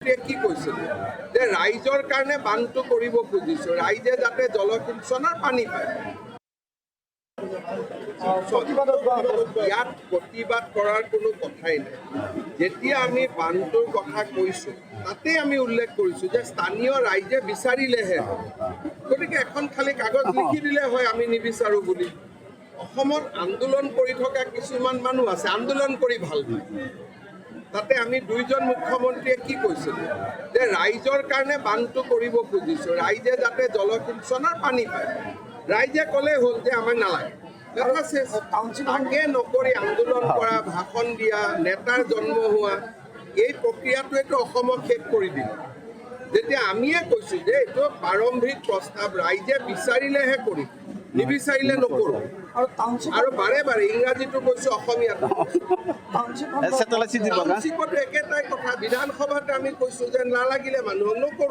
কি কৈছিল যে ৰাইজৰ কাৰণে বানটো কৰিব খুজিছো, ৰাইজে যাতে জলসিঞ্চনৰ পানী পায়। ইয়াত প্ৰতিবাদ কৰাৰ কোনো কথাই নাই। যেতিয়া আমি বানটোৰ কথা কৈছো তাতে আমি উল্লেখ কৰিছো যে স্থানীয় ৰাইজে বিচাৰিলেহে হয়। গতিকে এখন খালি কাগজ লিখি দিলে হয় আমি নিবিচাৰো বুলি। অসমত আন্দোলন কৰি থকা কিছুমান মানুহ আছে, আন্দোলন কৰি ভাল পায়। তাতে আমি দুইজন মুখ্যমন্ত্ৰীয়ে কি কৈছিল যে ৰাইজৰ কাৰণে বানটো কৰিব খুজিছো, ৰাইজে যাতে জলসিঞ্চনৰ পানী পায়। ৰাইজে ক'লে হ'ল যে আমাক নালাগে। তাকে নকৰি আন্দোলন কৰা, ভাষণ দিয়া, নেতাৰ জন্ম হোৱা, এই প্ৰক্ৰিয়াটোৱেতো অসমক শেষ কৰি দিলে। যেতিয়া আমিয়ে কৈছো যে এইটো প্ৰাৰম্ভিক প্ৰস্তাৱ, ৰাইজে বিচাৰিলেহে কৰিম, নিবিচাৰিলে নকৰো। আৰু বাৰে বাৰে ইংৰাজীটো কৈছো, অসমীয়াটো টাউনশ্বিপতো একেটাই কথা। বিধানসভাত আমি কৈছো যে নালাগিলে মানুহক নকৰো।